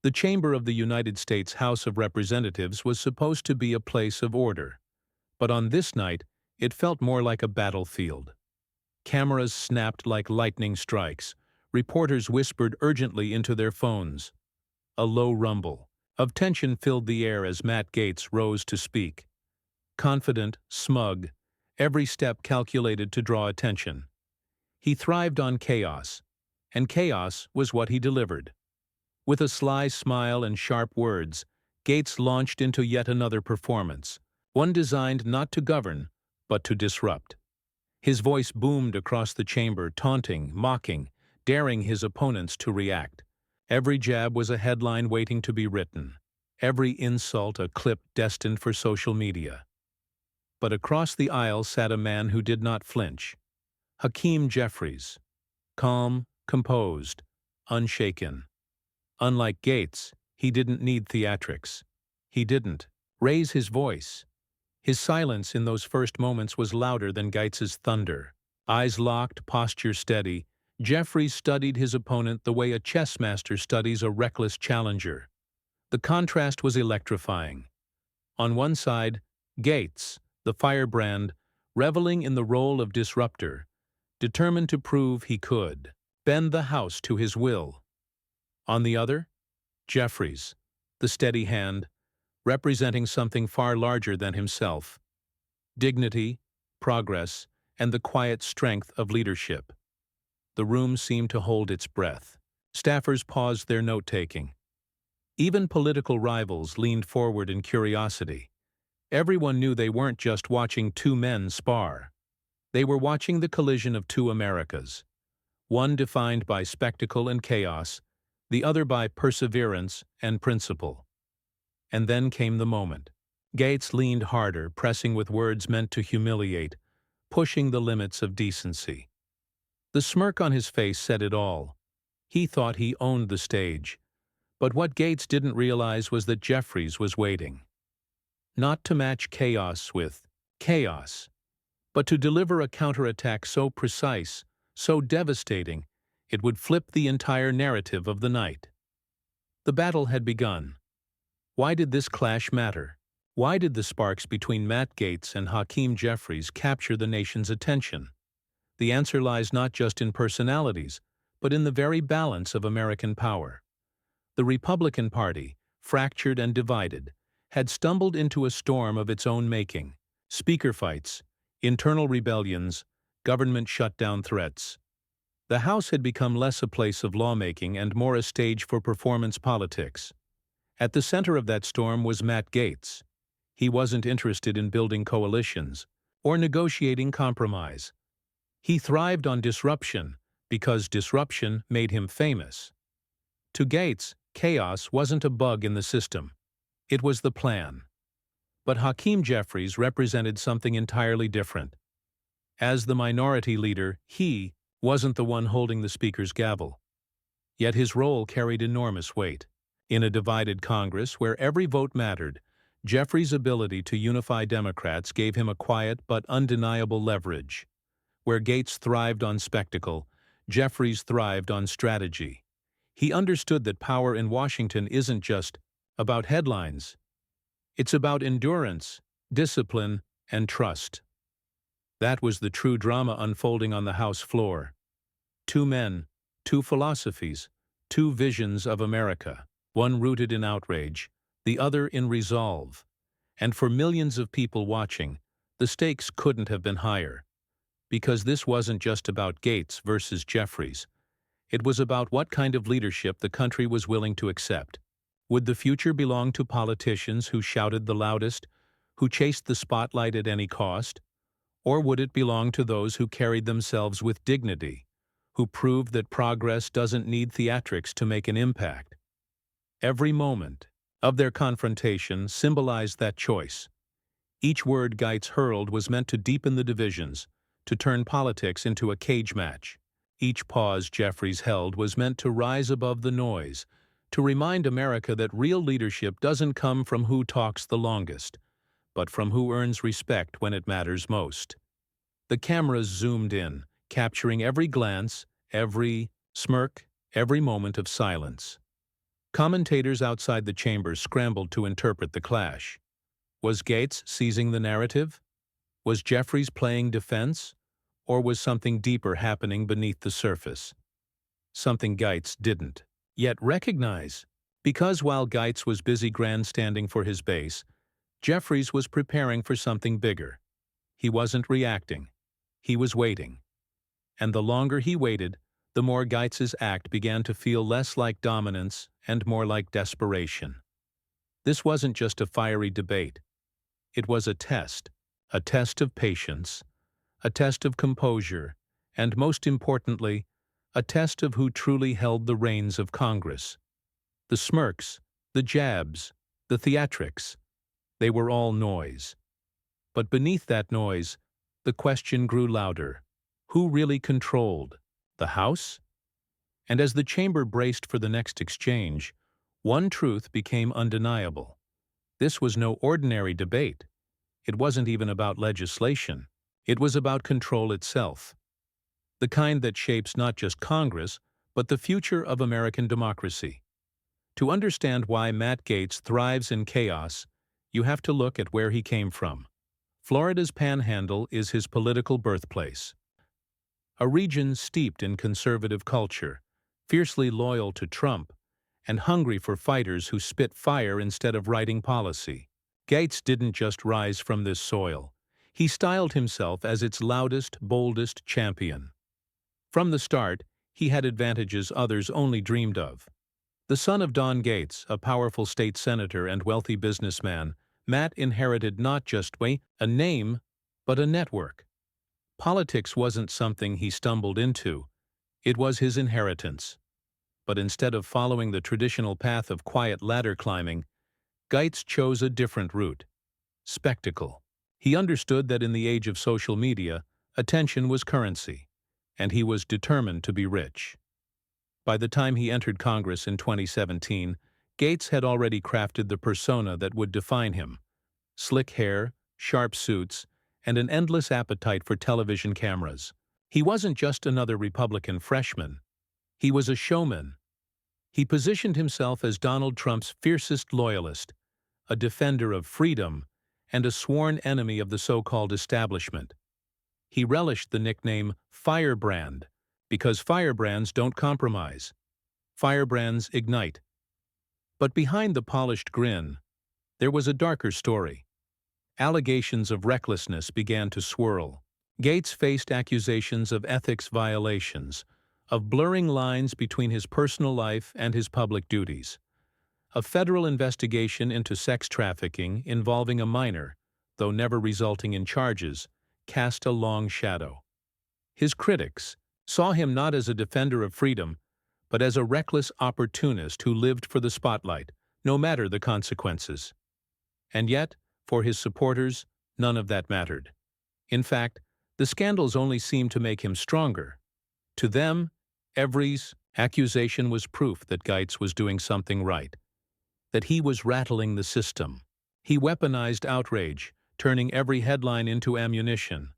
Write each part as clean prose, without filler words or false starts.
The chamber of the United States House of Representatives was supposed to be a place of order, but on this night it felt more like a battlefield. Cameras snapped like lightning strikes. Reporters whispered urgently into their phones. A low rumble of tension filled the air as Matt Gaetz rose to speak. Confident, smug, every step calculated to draw attention. He thrived on chaos, and chaos was what he delivered. With a sly smile and sharp words, Gaetz launched into yet another performance, one designed not to govern, but to disrupt. His voice boomed across the chamber, taunting, mocking, daring his opponents to react. Every jab was a headline waiting to be written, every insult a clip destined for social media. But across the aisle sat a man who did not flinch. Hakeem Jeffries. Calm, composed, unshaken. Unlike Gaetz, he didn't need theatrics. He didn't raise his voice. His silence in those first moments was louder than Gaetz's thunder. Eyes locked, posture steady, Jeffries studied his opponent the way a chess master studies a reckless challenger. The contrast was electrifying. On one side, Gaetz, the firebrand, reveling in the role of disruptor, determined to prove he could bend the house to his will. On the other, Jeffries, the steady hand, representing something far larger than himself: dignity, progress, and the quiet strength of leadership. The room seemed to hold its breath. Staffers paused their note-taking. Even political rivals leaned forward in curiosity. Everyone knew they weren't just watching two men spar. They were watching the collision of two Americas, one defined by spectacle and chaos, the other by perseverance and principle. And then came the moment. Gaetz leaned harder, pressing with words meant to humiliate, pushing the limits of decency. The smirk on his face said it all. He thought he owned the stage. But what Gaetz didn't realize was that Jeffries was waiting. Not to match chaos with chaos, but to deliver a counterattack so precise, so devastating, it would flip the entire narrative of the night. The battle had begun. Why did this clash matter? Why did the sparks between Matt Gaetz and Hakeem Jeffries capture the nation's attention? The answer lies not just in personalities, but in the very balance of American power. The Republican Party, fractured and divided, had stumbled into a storm of its own making: speaker fights, internal rebellions, government shutdown threats. The House had become less a place of lawmaking and more a stage for performance politics. At the center of that storm was Matt Gaetz. He wasn't interested in building coalitions or negotiating compromise. He thrived on disruption because disruption made him famous. To Gaetz, chaos wasn't a bug in the system. It was the plan. But Hakeem Jeffries represented something entirely different. As the minority leader, he wasn't the one holding the speaker's gavel. Yet his role carried enormous weight. In a divided Congress where every vote mattered, Jeffries' ability to unify Democrats gave him a quiet but undeniable leverage. Where Gaetz thrived on spectacle, Jeffries thrived on strategy. He understood that power in Washington isn't just about headlines. It's about endurance, discipline, and trust. That was the true drama unfolding on the House floor. Two men, two philosophies, two visions of America, one rooted in outrage, the other in resolve. And for millions of people watching, the stakes couldn't have been higher. Because this wasn't just about Gaetz versus Jeffries. It was about what kind of leadership the country was willing to accept. Would the future belong to politicians who shouted the loudest, who chased the spotlight at any cost? Or would it belong to those who carried themselves with dignity, who proved that progress doesn't need theatrics to make an impact? Every moment of their confrontation symbolized that choice. Each word Gaetz hurled was meant to deepen the divisions, to turn politics into a cage match. Each pause Jeffries held was meant to rise above the noise, to remind America that real leadership doesn't come from who talks the longest, but from who earns respect when it matters most. The cameras zoomed in, capturing every glance, every smirk, every moment of silence. Commentators outside the chamber scrambled to interpret the clash. Was Gaetz seizing the narrative? Was Jeffries playing defense? Or was something deeper happening beneath the surface? Something Gaetz didn't yet recognize. Because while Gaetz was busy grandstanding for his base, Jeffries was preparing for something bigger. He wasn't reacting. He was waiting. And the longer he waited, the more Gaetz's act began to feel less like dominance and more like desperation. This wasn't just a fiery debate. It was a test of patience, a test of composure, and most importantly, a test of who truly held the reins of Congress. The smirks, the jabs, the theatrics, they were all noise. But beneath that noise, the question grew louder. Who really controlled? The House? And as the chamber braced for the next exchange, one truth became undeniable. This was no ordinary debate. It wasn't even about legislation. It was about control itself. The kind that shapes not just Congress, but the future of American democracy. To understand why Matt Gaetz thrives in chaos, you have to look at where he came from. Florida's Panhandle is his political birthplace. A region steeped in conservative culture, fiercely loyal to Trump, and hungry for fighters who spit fire instead of writing policy. Gaetz didn't just rise from this soil. He styled himself as its loudest, boldest champion. From the start, he had advantages others only dreamed of. The son of Don Gaetz, a powerful state senator and wealthy businessman, Matt inherited not just a name, but a network. Politics wasn't something he stumbled into. It was his inheritance. But instead of following the traditional path of quiet ladder climbing, Gaetz chose a different route: spectacle. He understood that in the age of social media, attention was currency, and he was determined to be rich. By the time he entered Congress in 2017, Gaetz had already crafted the persona that would define him: slick hair, sharp suits, and an endless appetite for television cameras. He wasn't just another Republican freshman. He was a showman. He positioned himself as Donald Trump's fiercest loyalist, a defender of freedom, and a sworn enemy of the so-called establishment. He relished the nickname Firebrand, because firebrands don't compromise. Firebrands ignite. But behind the polished grin, there was a darker story. Allegations of recklessness began to swirl. Gaetz faced accusations of ethics violations, of blurring lines between his personal life and his public duties. A federal investigation into sex trafficking involving a minor, though never resulting in charges, cast a long shadow. His critics saw him not as a defender of freedom, but as a reckless opportunist who lived for the spotlight, no matter the consequences. And yet, for his supporters, none of that mattered. In fact, the scandals only seemed to make him stronger. To them, every accusation was proof that Gaetz was doing something right, that he was rattling the system. He weaponized outrage, turning every headline into ammunition.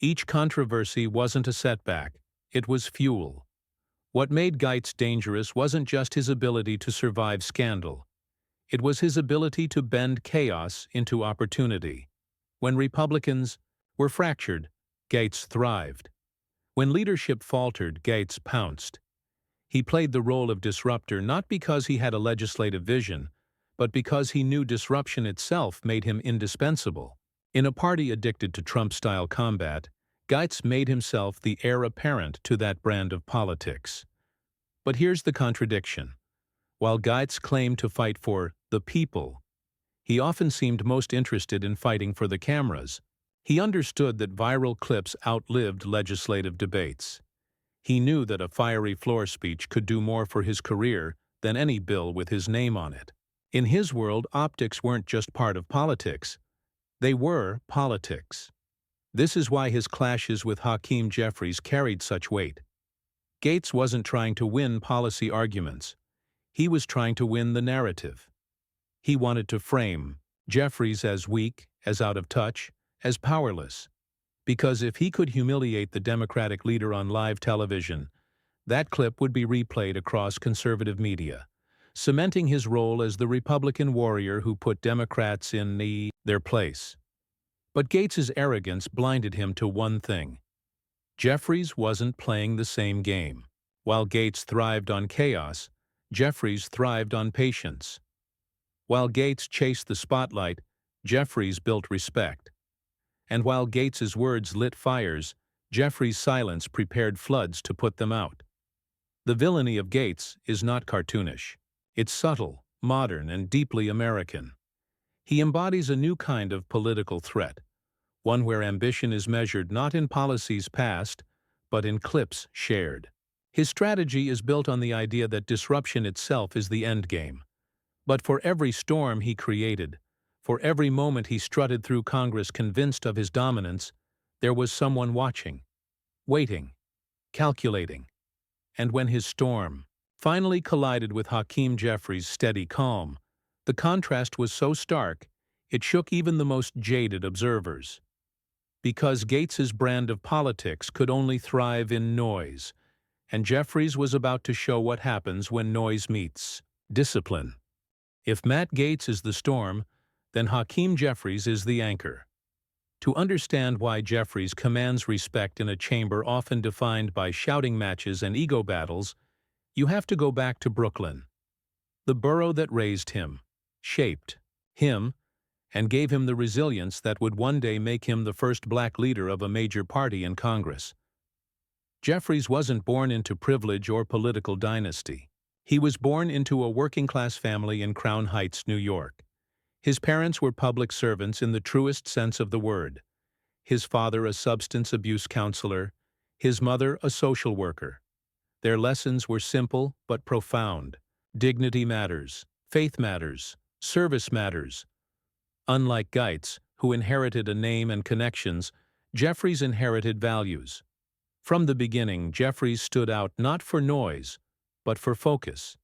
Each controversy wasn't a setback, it was fuel. What made Gaetz dangerous wasn't just his ability to survive scandal. It was his ability to bend chaos into opportunity. When Republicans were fractured, Gaetz thrived. When leadership faltered, Gaetz pounced. He played the role of disruptor not because he had a legislative vision, but because he knew disruption itself made him indispensable. In a party addicted to Trump-style combat, Gaetz made himself the heir apparent to that brand of politics. But here's the contradiction. While Gaetz claimed to fight for the people, he often seemed most interested in fighting for the cameras. He understood that viral clips outlived legislative debates. He knew that a fiery floor speech could do more for his career than any bill with his name on it. In his world, optics weren't just part of politics. They were politics. This is why his clashes with Hakeem Jeffries carried such weight. Gaetz wasn't trying to win policy arguments. He was trying to win the narrative. He wanted to frame Jeffries as weak, as out of touch, as powerless. Because if he could humiliate the Democratic leader on live television, that clip would be replayed across conservative media. cementing his role as the Republican warrior who put Democrats in their place. But Gaetz's arrogance blinded him to one thing. Jeffries wasn't playing the same game. While Gaetz thrived on chaos, Jeffries thrived on patience. While Gaetz chased the spotlight, Jeffries built respect. And while Gaetz's words lit fires, Jeffries' silence prepared floods to put them out. The villainy of Gaetz is not cartoonish. It's subtle, modern, and deeply American. He embodies a new kind of political threat, one where ambition is measured not in policies passed, but in clips shared. His strategy is built on the idea that disruption itself is the endgame. But for every storm he created, for every moment he strutted through Congress convinced of his dominance, there was someone watching, waiting, calculating. And when his storm finally collided with Hakeem Jeffries' steady calm, the contrast was so stark, it shook even the most jaded observers. Because Gaetz's brand of politics could only thrive in noise, and Jeffries was about to show what happens when noise meets discipline. If Matt Gaetz is the storm, then Hakeem Jeffries is the anchor. To understand why Jeffries commands respect in a chamber often defined by shouting matches and ego battles, you have to go back to Brooklyn, the borough that raised him, shaped him, and gave him the resilience that would one day make him the first black leader of a major party in Congress. Jeffries wasn't born into privilege or political dynasty. He was born into a working-class family in Crown Heights, New York. His parents were public servants in the truest sense of the word. His father a substance abuse counselor, his mother a social worker. Their lessons were simple but profound. Dignity matters, faith matters, service matters. Unlike Gaetz, who inherited a name and connections, Jeffries inherited values. From the beginning, Jeffries stood out not for noise, but for focus.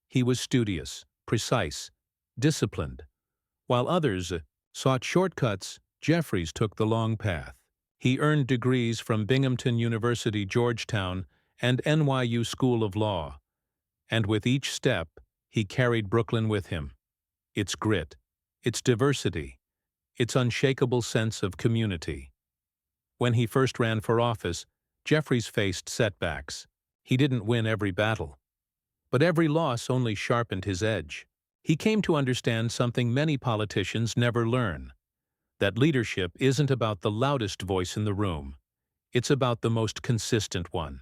He was studious, precise, disciplined. While others sought shortcuts, Jeffries took the long path. He earned degrees from Binghamton University, Georgetown, and NYU School of Law. And with each step, he carried Brooklyn with him. Its grit, its diversity, its unshakable sense of community. When he first ran for office, Jeffries faced setbacks. He didn't win every battle. But every loss only sharpened his edge. He came to understand something many politicians never learn: that leadership isn't about the loudest voice in the room. It's about the most consistent one.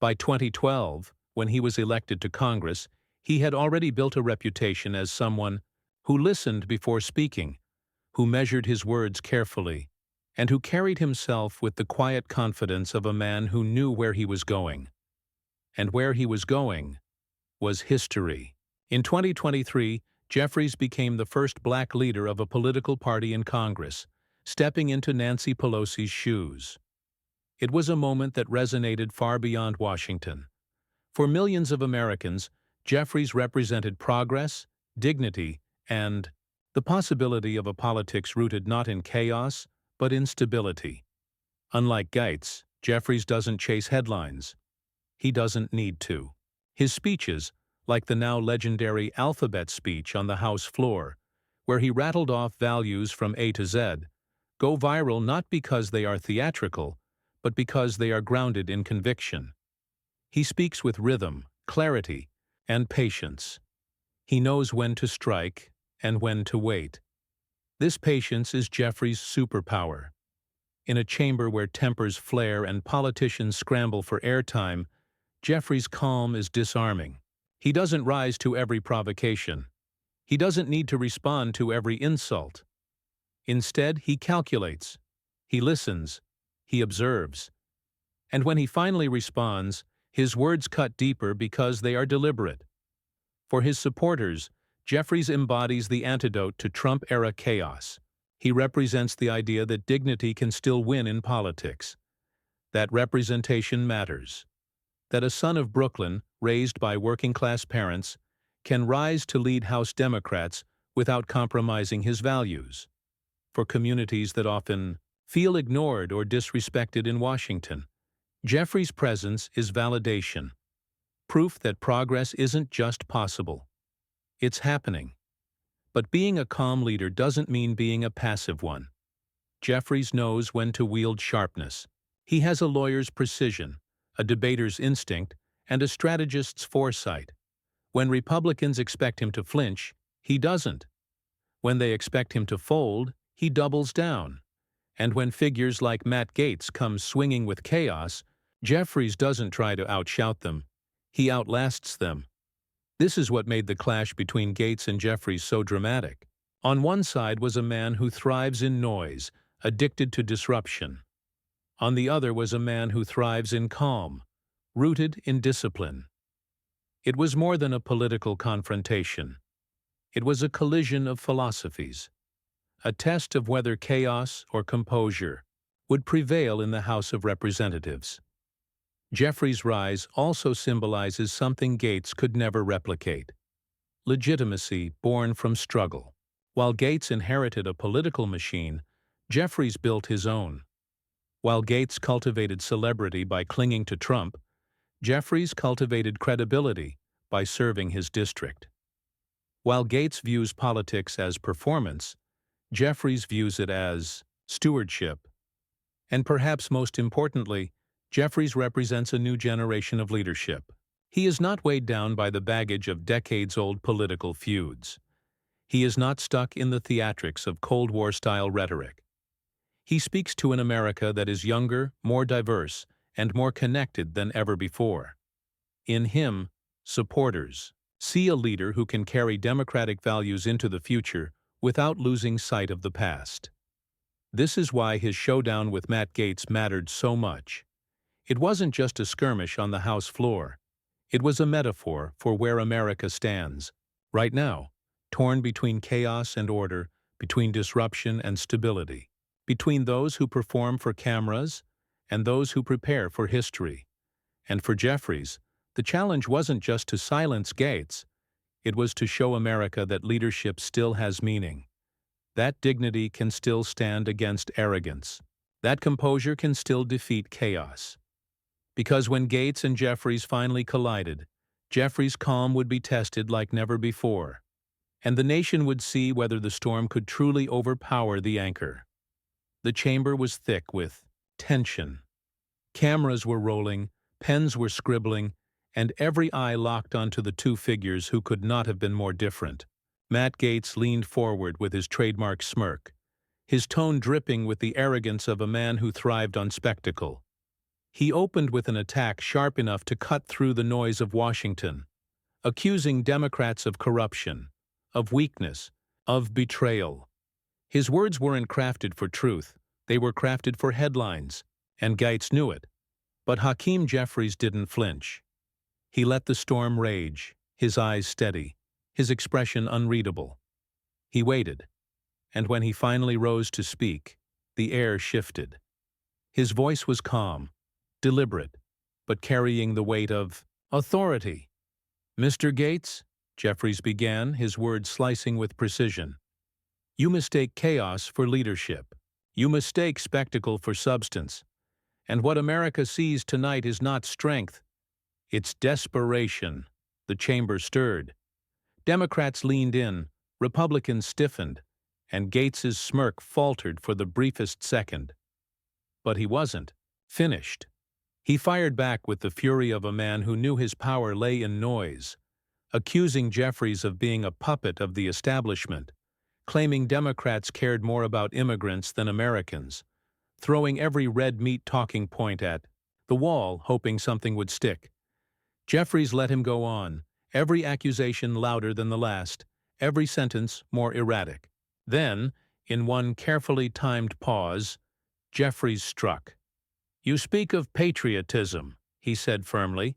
By 2012, when he was elected to Congress, he had already built a reputation as someone who listened before speaking, who measured his words carefully, and who carried himself with the quiet confidence of a man who knew where he was going. And where he was going was history. In 2023, Jeffries became the first black leader of a political party in Congress, stepping into Nancy Pelosi's shoes. It was a moment that resonated far beyond Washington. For millions of Americans, Jeffries represented progress, dignity, and the possibility of a politics rooted not in chaos, but in stability. Unlike Gaetz, Jeffries doesn't chase headlines. He doesn't need to. His speeches, like the now legendary alphabet speech on the House floor, where he rattled off values from A to Z, go viral not because they are theatrical, but because they are grounded in conviction. He speaks with rhythm, clarity, and patience. He knows when to strike and when to wait. This patience is Jeffries' superpower. In a chamber where tempers flare and politicians scramble for airtime, Jeffries' calm is disarming. He doesn't rise to every provocation. He doesn't need to respond to every insult. Instead, he calculates. He listens. He observes. And when he finally responds, his words cut deeper because they are deliberate. For his supporters, Jeffries embodies the antidote to Trump-era chaos. He represents the idea that dignity can still win in politics, that representation matters, that a son of Brooklyn, raised by working-class parents, can rise to lead House Democrats without compromising his values. For communities that often feel ignored or disrespected in Washington, Jeffries' presence is validation, proof that progress isn't just possible, It's happening. But being a calm leader doesn't mean being a passive one. Jeffries knows when to wield sharpness. He has a lawyer's precision, a debater's instinct, and a strategist's foresight. When Republicans expect him to flinch, he doesn't. When they expect him to fold, he doubles down. And when figures like Matt Gaetz come swinging with chaos, Jeffries doesn't try to outshout them. He outlasts them. This is what made the clash between Gaetz and Jeffries so dramatic. On one side was a man who thrives in noise, addicted to disruption. On the other was a man who thrives in calm, rooted in discipline. It was more than a political confrontation. It was a collision of philosophies, a test of whether chaos or composure would prevail in the House of Representatives. Jeffries' rise also symbolizes something Gaetz could never replicate: legitimacy born from struggle. While Gaetz inherited a political machine, Jeffries built his own. While Gaetz cultivated celebrity by clinging to Trump, Jeffries cultivated credibility by serving his district. While Gaetz views politics as performance, Jeffries views it as stewardship. And perhaps most importantly, Jeffries represents a new generation of leadership. He is not weighed down by the baggage of decades-old political feuds. He is not stuck in the theatrics of Cold War-style rhetoric. He speaks to an America that is younger, more diverse, and more connected than ever before. In him, supporters see a leader who can carry democratic values into the future without losing sight of the past. This is why his showdown with Matt Gaetz mattered so much. It wasn't just a skirmish on the House floor. It was a metaphor for where America stands, right now, torn between chaos and order, between disruption and stability, between those who perform for cameras and those who prepare for history. And for Jeffries, the challenge wasn't just to silence Gaetz. It was to show America that leadership still has meaning. That dignity can still stand against arrogance. That composure can still defeat chaos. Because when Gaetz and Jeffries finally collided, Jeffries' calm would be tested like never before, and the nation would see whether the storm could truly overpower the anchor. The chamber was thick with tension. Cameras were rolling, pens were scribbling, and every eye locked onto the two figures who could not have been more different. Matt Gaetz leaned forward with his trademark smirk, his tone dripping with the arrogance of a man who thrived on spectacle. He opened with an attack sharp enough to cut through the noise of Washington, accusing Democrats of corruption, of weakness, of betrayal. His words weren't crafted for truth, they were crafted for headlines, and Gaetz knew it. But Hakeem Jeffries didn't flinch. He let the storm rage, his eyes steady, his expression unreadable. He waited, and when he finally rose to speak, the air shifted. His voice was calm, deliberate, but carrying the weight of authority. "Mr. Gaetz," Jeffries began, his words slicing with precision, "you mistake chaos for leadership. You mistake spectacle for substance. And what America sees tonight is not strength. It's desperation." The chamber stirred. Democrats leaned in, Republicans stiffened, and Gaetz's smirk faltered for the briefest second. But he wasn't finished. He fired back with the fury of a man who knew his power lay in noise, accusing Jeffries of being a puppet of the establishment, claiming Democrats cared more about immigrants than Americans, throwing every red meat talking point at the wall, hoping something would stick. Jeffries let him go on, every accusation louder than the last, every sentence more erratic. Then, in one carefully timed pause, Jeffries struck. "You speak of patriotism," he said firmly,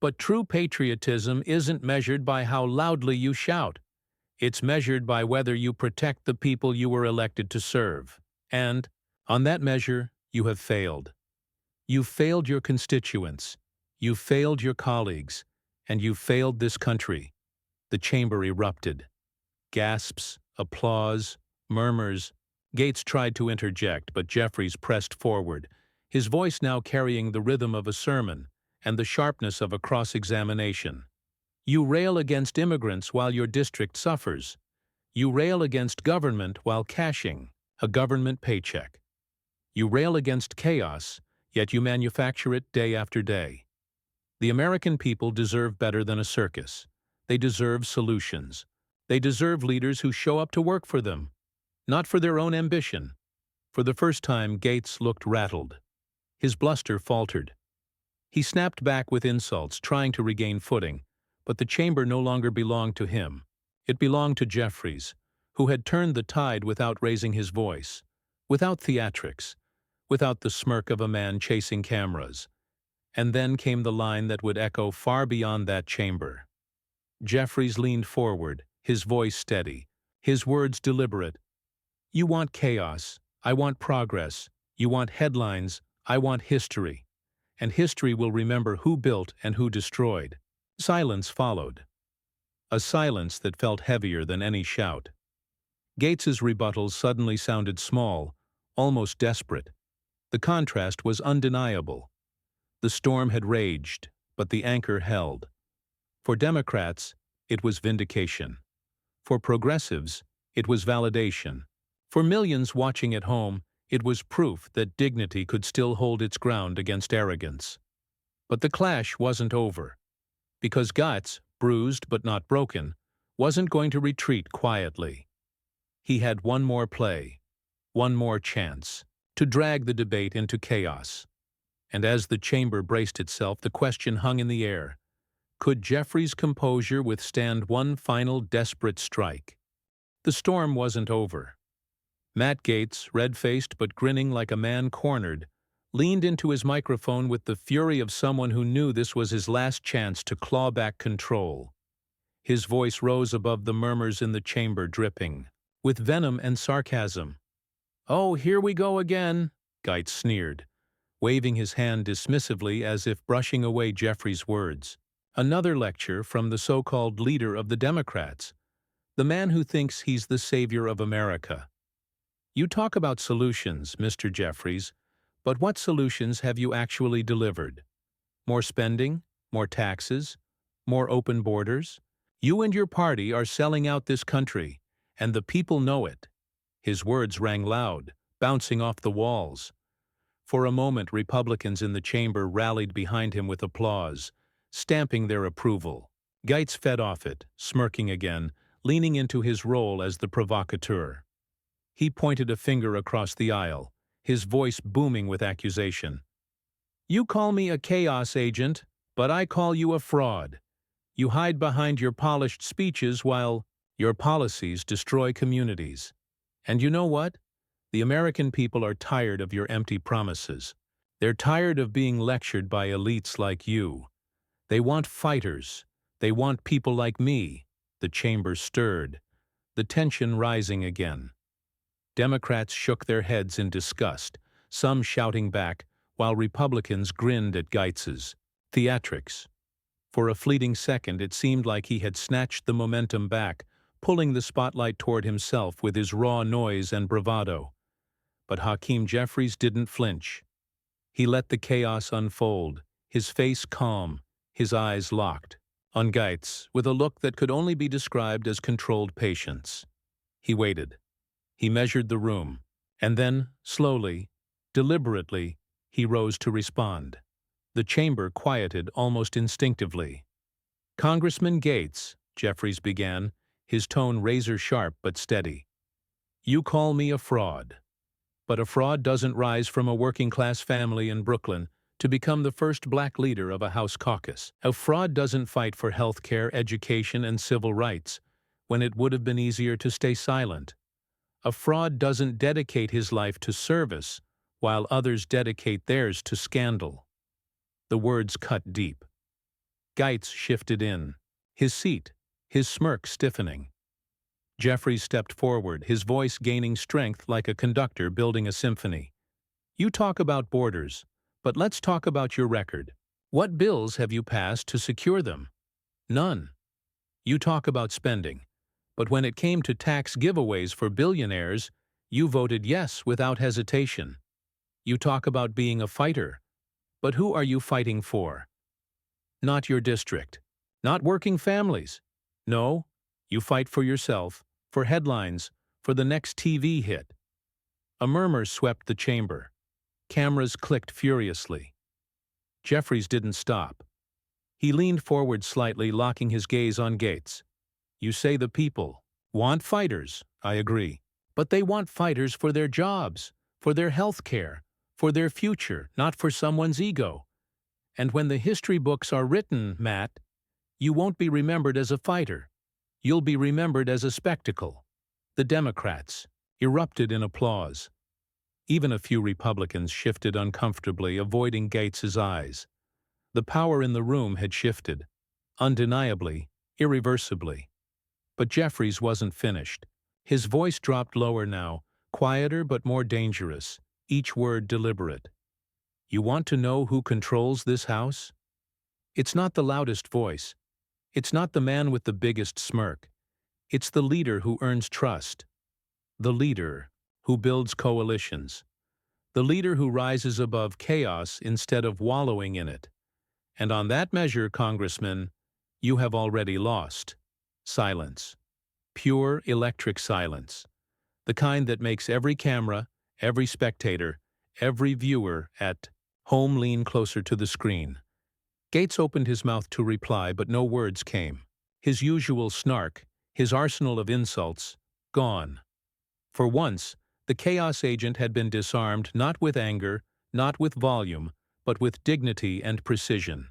"but true patriotism isn't measured by how loudly you shout. It's measured by whether you protect the people you were elected to serve. And, on that measure, you have failed. You've failed your constituents, you've failed your colleagues, and you've failed this country." The chamber erupted. Gasps, applause, murmurs. Gaetz tried to interject, but Jeffries pressed forward, his voice now carrying the rhythm of a sermon and the sharpness of a cross-examination. You rail against immigrants while your district suffers. You rail against government while cashing a government paycheck. You rail against chaos, yet you manufacture it day after day. The American people deserve better than a circus. They deserve solutions. They deserve leaders who show up to work for them, not for their own ambition. For the first time, Gaetz looked rattled. His bluster faltered. He snapped back with insults, trying to regain footing, but the chamber no longer belonged to him. It belonged to Jeffries, who had turned the tide without raising his voice, without theatrics, without the smirk of a man chasing cameras. And then came the line that would echo far beyond that chamber. Jeffries leaned forward, his voice steady, his words deliberate. You want chaos, I want progress. You want headlines, I want history. And history will remember who built and who destroyed. Silence followed. A silence that felt heavier than any shout. Gaetz's rebuttals suddenly sounded small, almost desperate. The contrast was undeniable. The storm had raged, but the anchor held. For Democrats, it was vindication. For progressives, it was validation. For millions watching at home, it was proof that dignity could still hold its ground against arrogance. But the clash wasn't over. Because Gaetz, bruised but not broken, wasn't going to retreat quietly. He had one more play, one more chance, to drag the debate into chaos. And as the chamber braced itself, the question hung in the air. Could Jeffries' composure withstand one final desperate strike? The storm wasn't over. Matt Gaetz, red-faced but grinning like a man cornered, leaned into his microphone with the fury of someone who knew this was his last chance to claw back control. His voice rose above the murmurs in the chamber, dripping with venom and sarcasm. "Oh, here we go again," Gaetz sneered, waving his hand dismissively as if brushing away Jeffries' words. Another lecture from the so-called leader of the Democrats, the man who thinks he's the savior of America. You talk about solutions, Mr. Jeffries, but what solutions have you actually delivered? More spending? More taxes? More open borders? You and your party are selling out this country, and the people know it. His words rang loud, bouncing off the walls. For a moment, Republicans in the chamber rallied behind him with applause, stamping their approval. Gaetz fed off it, smirking again, leaning into his role as the provocateur. He pointed a finger across the aisle, his voice booming with accusation. You call me a chaos agent, but I call you a fraud. You hide behind your polished speeches while your policies destroy communities. And you know what? The American people are tired of your empty promises. They're tired of being lectured by elites like you. They want fighters. They want people like me. The chamber stirred, the tension rising again. Democrats shook their heads in disgust, some shouting back, while Republicans grinned at Gaetz's theatrics. For a fleeting second, it seemed like he had snatched the momentum back, pulling the spotlight toward himself with his raw noise and bravado. But Hakeem Jeffries didn't flinch. He let the chaos unfold, his face calm, his eyes locked on Gaetz, with a look that could only be described as controlled patience. He waited. He measured the room, and then, slowly, deliberately, he rose to respond. The chamber quieted almost instinctively. Congressman Gaetz, Jeffries began, his tone razor-sharp but steady. You call me a fraud. But a fraud doesn't rise from a working-class family in Brooklyn to become the first black leader of a House caucus. A fraud doesn't fight for health care, education, and civil rights when it would have been easier to stay silent. A fraud doesn't dedicate his life to service while others dedicate theirs to scandal. The words cut deep. Gaetz shifted in, his seat, his smirk stiffening. Jeffries stepped forward, his voice gaining strength like a conductor building a symphony. You talk about borders, but let's talk about your record. What bills have you passed to secure them? None. You talk about spending, but when it came to tax giveaways for billionaires, you voted yes without hesitation. You talk about being a fighter, but who are you fighting for? Not your district, Not working families. No, you fight for yourself, for headlines, for the next TV hit. A murmur swept the chamber. Cameras clicked furiously. Jeffries didn't stop. He leaned forward slightly, locking his gaze on Gaetz. You say the people want fighters, I agree. But they want fighters for their jobs, for their health care, for their future, not for someone's ego. And when the history books are written, Matt, you won't be remembered as a fighter. You'll be remembered as a spectacle. The Democrats erupted in applause. Even a few Republicans shifted uncomfortably, avoiding Gaetz's eyes. The power in the room had shifted, undeniably, irreversibly. But Jeffries wasn't finished. His voice dropped lower now, quieter but more dangerous, each word deliberate. You want to know who controls this house? It's not the loudest voice. It's not the man with the biggest smirk. It's the leader who earns trust. The leader who builds coalitions. The leader who rises above chaos instead of wallowing in it. And on that measure, Congressman, you have already lost. Silence. Pure electric silence. The kind that makes every camera, every spectator, every viewer at home lean closer to the screen. Gaetz opened his mouth to reply, but no words came. His usual snark, his arsenal of insults, gone. For once, the chaos agent had been disarmed not with anger, not with volume, but with dignity and precision.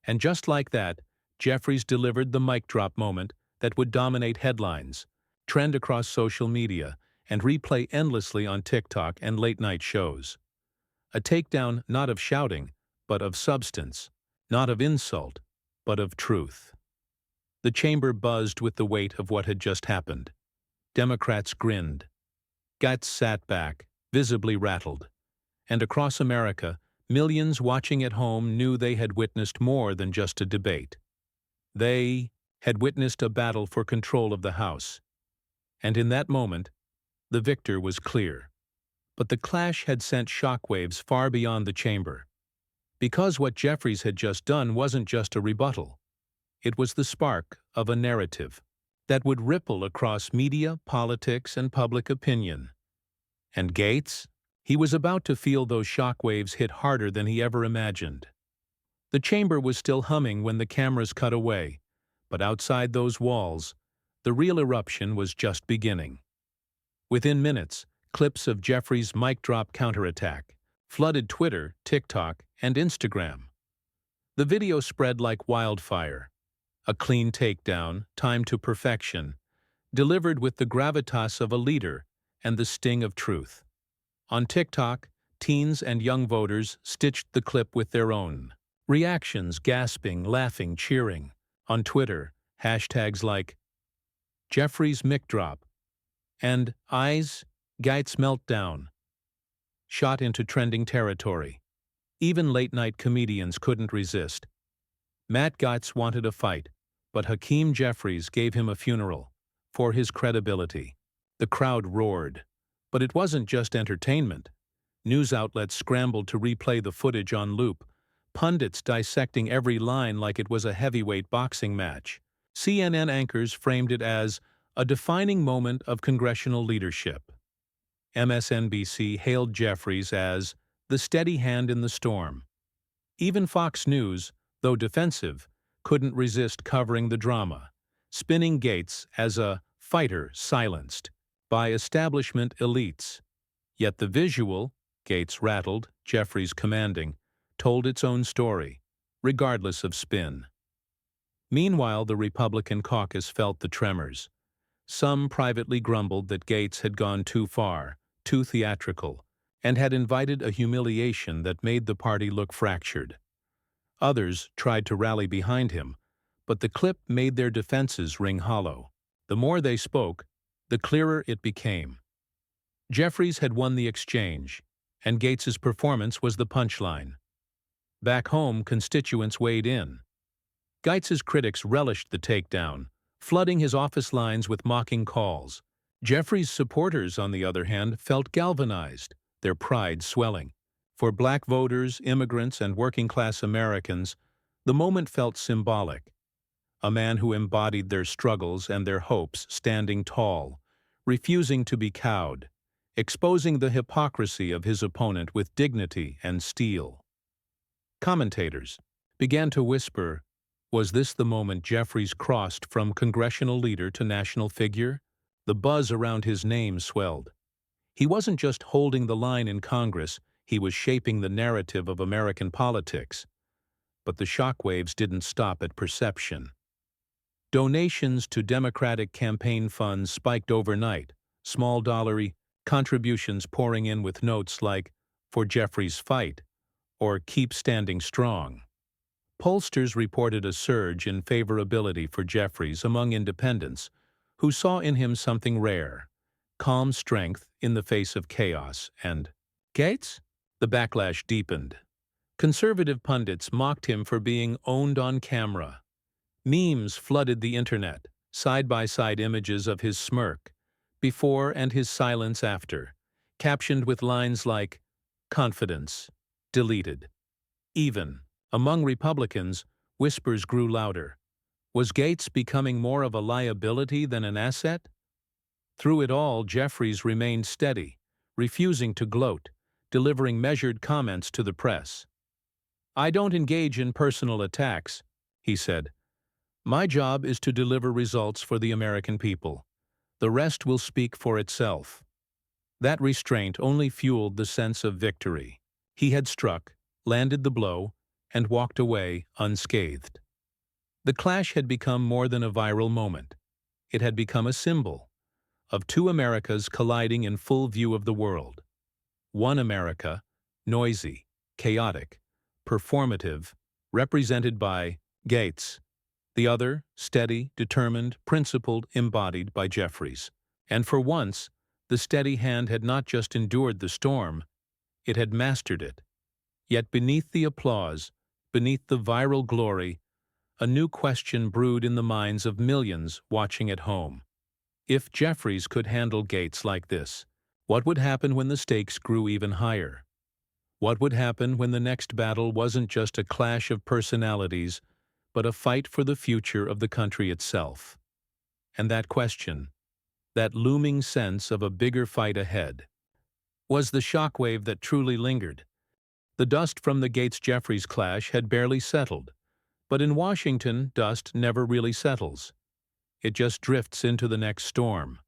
And just like that, Jeffries delivered the mic drop moment that would dominate headlines, trend across social media, and replay endlessly on TikTok and late-night shows. A takedown not of shouting, but of substance, not of insult, but of truth. The chamber buzzed with the weight of what had just happened. Democrats grinned. Gaetz sat back, visibly rattled. And across America, millions watching at home knew they had witnessed more than just a debate. They had witnessed a battle for control of the House. And in that moment, the victor was clear. But the clash had sent shockwaves far beyond the chamber. Because what Jeffries had just done wasn't just a rebuttal. It was the spark of a narrative that would ripple across media, politics, and public opinion. And Gaetz? He was about to feel those shockwaves hit harder than he ever imagined. The chamber was still humming when the cameras cut away, but outside those walls, the real eruption was just beginning. Within minutes, clips of Jeffries' mic drop counterattack flooded Twitter, TikTok, and Instagram. The video spread like wildfire. A clean takedown, timed to perfection, delivered with the gravitas of a leader and the sting of truth. On TikTok, teens and young voters stitched the clip with their own reactions, gasping, laughing, cheering. On Twitter, hashtags like Jeffries mic drop and Eyes Gaetz meltdown shot into trending territory. Even late-night comedians couldn't resist. Matt Gaetz wanted a fight, but Hakeem Jeffries gave him a funeral for his credibility. The crowd roared. But it wasn't just entertainment. News outlets scrambled to replay the footage on loop, pundits dissecting every line like it was a heavyweight boxing match. CNN anchors framed it as a defining moment of congressional leadership. MSNBC hailed Jeffries as the steady hand in the storm. Even Fox News, though defensive, couldn't resist covering the drama, spinning Gaetz as a fighter silenced by establishment elites. Yet the visual, Gaetz rattled, Jeffries commanding, told its own story, regardless of spin. Meanwhile, the Republican caucus felt the tremors. Some privately grumbled that Gaetz had gone too far, too theatrical, and had invited a humiliation that made the party look fractured. Others tried to rally behind him, but the clip made their defenses ring hollow. The more they spoke, the clearer it became. Jeffries had won the exchange, and Gaetz's performance was the punchline. Back home, constituents weighed in. Gaetz's critics relished the takedown, flooding his office lines with mocking calls. Jeffries' supporters, on the other hand, felt galvanized, their pride swelling. For black voters, immigrants, and working-class Americans, the moment felt symbolic. a man who embodied their struggles and their hopes, standing tall, refusing to be cowed, exposing the hypocrisy of his opponent with dignity and steel. Commentators began to whisper, was this the moment Jeffries crossed from congressional leader to national figure? The buzz around his name swelled. He wasn't just holding the line in Congress, he was shaping the narrative of American politics. But the shockwaves didn't stop at perception. Donations to Democratic campaign funds spiked overnight, small dollary contributions pouring in with notes like, "For Jeffries' fight," or "Keep standing strong." Pollsters reported a surge in favorability for Jeffries among independents, who saw in him something rare, calm strength in the face of chaos, and Gaetz? The backlash deepened. Conservative pundits mocked him for being owned on camera. Memes flooded the internet, side-by-side images of his smirk, before and his silence after, captioned with lines like, "Confidence," deleted. Even among Republicans, whispers grew louder. Was Gaetz becoming more of a liability than an asset? Through it all, Jeffries remained steady, refusing to gloat, delivering measured comments to the press. "I don't engage in personal attacks," he said. "My job is to deliver results for the American people. The rest will speak for itself." That restraint only fueled the sense of victory. He had struck, landed the blow, and walked away unscathed. The clash had become more than a viral moment. It had become a symbol of two Americas colliding in full view of the world. One America, noisy, chaotic, performative, represented by Gaetz. The other, steady, determined, principled, embodied by Jeffries. And for once, the steady hand had not just endured the storm, it had mastered it. Yet beneath the applause, beneath the viral glory, a new question brewed in the minds of millions watching at home. If Jeffries could handle Gaetz like this, what would happen when the stakes grew even higher? What would happen when the next battle wasn't just a clash of personalities, but a fight for the future of the country itself? And that question, that looming sense of a bigger fight ahead, was the shockwave that truly lingered. The dust from the Gaetz-Jeffries clash had barely settled, but in Washington, dust never really settles. It just drifts into the next storm.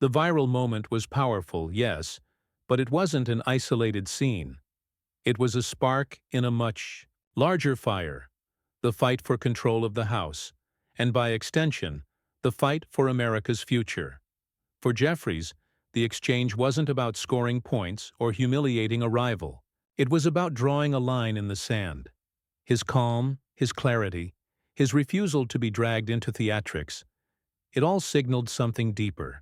The viral moment was powerful, yes, but it wasn't an isolated scene. It was a spark in a much larger fire, the fight for control of the House, and by extension, the fight for America's future. For Jeffries, the exchange wasn't about scoring points or humiliating a rival. It was about drawing a line in the sand. His calm, his clarity, his refusal to be dragged into theatrics, it all signaled something deeper.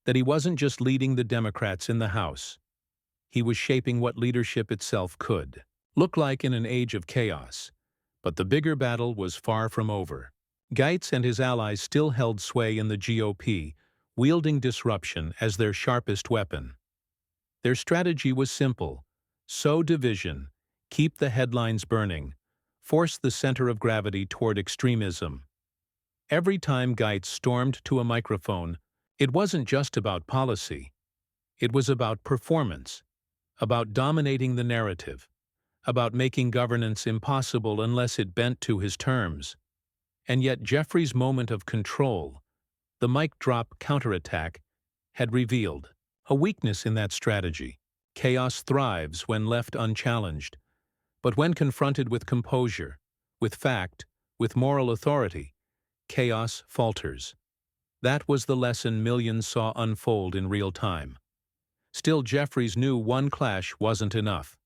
That he wasn't just leading the Democrats in the House. He was shaping what leadership itself could look like in an age of chaos. But the bigger battle was far from over. Gaetz and his allies still held sway in the GOP, wielding disruption as their sharpest weapon. Their strategy was simple: sow division, keep the headlines burning, force the center of gravity toward extremism. Every time Gaetz stormed to a microphone, it wasn't just about policy. It was about performance, about dominating the narrative, about making governance impossible unless it bent to his terms. And yet Jeffries' moment of control, the mic drop counterattack, had revealed a weakness in that strategy. Chaos thrives when left unchallenged, but when confronted with composure, with fact, with moral authority, chaos falters. That was the lesson millions saw unfold in real time. Still, Jeffries knew one clash wasn't enough.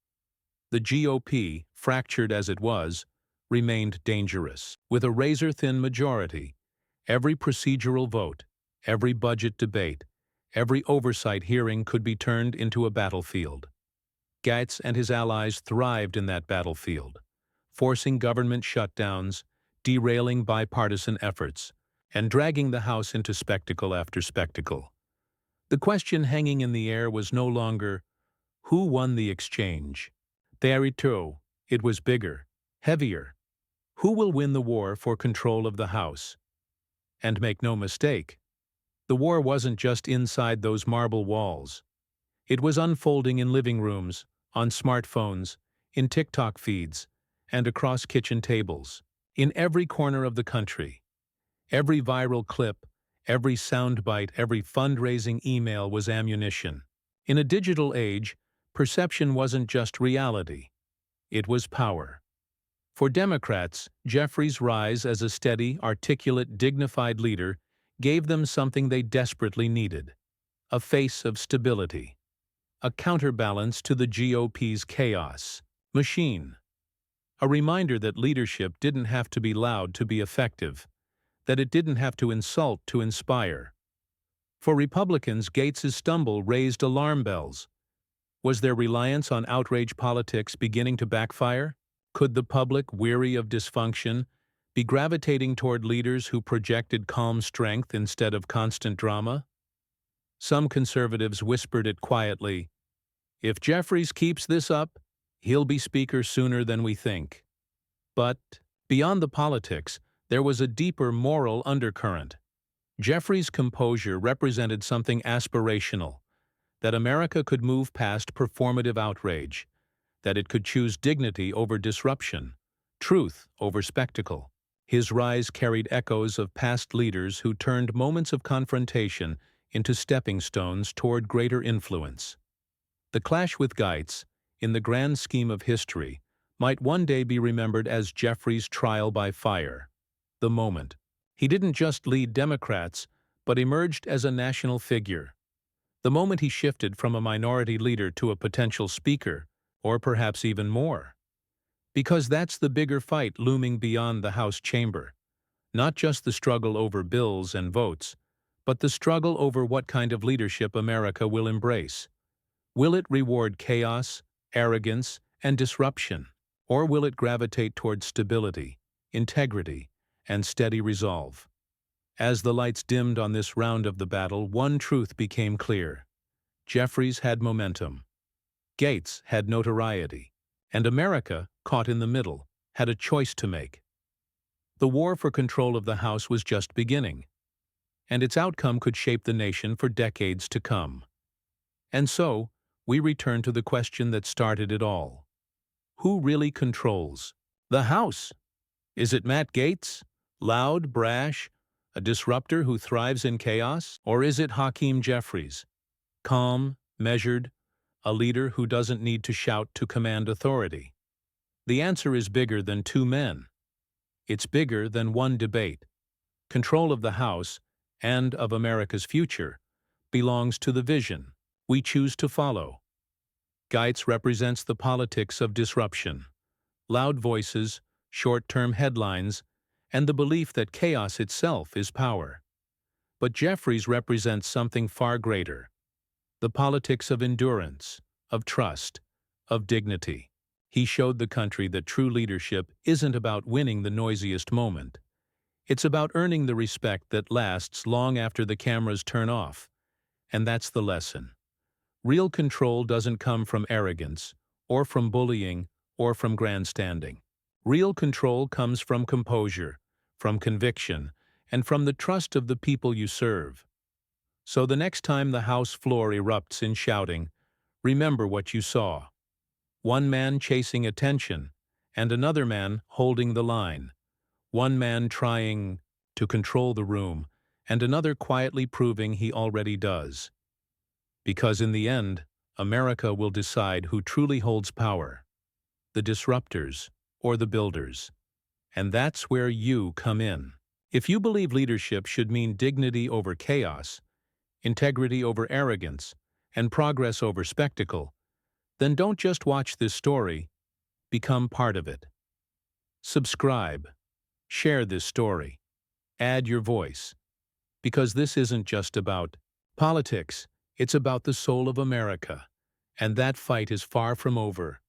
The GOP, fractured as it was, remained dangerous. With a razor-thin majority, every procedural vote, every budget debate, every oversight hearing could be turned into a battlefield. Gaetz and his allies thrived in that battlefield, forcing government shutdowns, derailing bipartisan efforts, and dragging the House into spectacle after spectacle. The question hanging in the air was no longer, who won the exchange? It was bigger, heavier. Who will win the war for control of the House? And make no mistake, the war wasn't just inside those marble walls. It was unfolding in living rooms, on smartphones, in TikTok feeds, and across kitchen tables. In every corner of the country. Every viral clip, every soundbite, every fundraising email was ammunition. In a digital age, perception wasn't just reality. It was power. For Democrats, Jeffries' rise as a steady, articulate, dignified leader gave them something they desperately needed: a face of stability, a counterbalance to the GOP's chaos machine, a reminder that leadership didn't have to be loud to be effective, that it didn't have to insult to inspire. For Republicans, Gaetz's stumble raised alarm bells. Was their reliance on outrage politics beginning to backfire? Could the public, weary of dysfunction, be gravitating toward leaders who projected calm strength instead of constant drama? Some conservatives whispered it quietly. If Jeffries keeps this up, he'll be speaker sooner than we think. But, beyond the politics, there was a deeper moral undercurrent. Jeffries' composure represented something aspirational, that America could move past performative outrage, that it could choose dignity over disruption, truth over spectacle. His rise carried echoes of past leaders who turned moments of confrontation into stepping stones toward greater influence. The clash with Gaetz, in the grand scheme of history, might one day be remembered as Jeffries' trial by fire. The moment. He didn't just lead Democrats, but emerged as a national figure. The moment he shifted from a minority leader to a potential speaker, or perhaps even more. Because that's the bigger fight looming beyond the House chamber. Not just the struggle over bills and votes, but the struggle over what kind of leadership America will embrace. Will it reward chaos, arrogance, and disruption? Or will it gravitate toward stability, integrity, and steady resolve? As the lights dimmed on this round of the battle, one truth became clear. Jeffries had momentum. Gaetz had notoriety. And America, caught in the middle, had a choice to make. The war for control of the House was just beginning, and its outcome could shape the nation for decades to come. And so, we return to the question that started it all. Who really controls the House? Is it Matt Gaetz, loud, brash, a disruptor who thrives in chaos? Or is it Hakeem Jeffries, calm, measured, a leader who doesn't need to shout to command authority? The answer is bigger than two men. It's bigger than one debate. Control of the House, and of America's future, belongs to the vision we choose to follow. Gaetz represents the politics of disruption, loud voices, short-term headlines, and the belief that chaos itself is power. But Jeffries represents something far greater, the politics of endurance, of trust, of dignity. He showed the country that true leadership isn't about winning the noisiest moment. It's about earning the respect that lasts long after the cameras turn off. And that's the lesson. Real control doesn't come from arrogance, or from bullying, or from grandstanding. Real control comes from composure, from conviction, and from the trust of the people you serve. So the next time the House floor erupts in shouting, remember what you saw. One man chasing attention, and another man holding the line. One man trying to control the room, and another quietly proving he already does. Because in the end, America will decide who truly holds power, the disruptors or the builders. And that's where you come in. If you believe leadership should mean dignity over chaos, integrity over arrogance, and progress over spectacle, then don't just watch this story, become part of it. Subscribe, share this story, add your voice, because this isn't just about politics, it's about the soul of America, and that fight is far from over.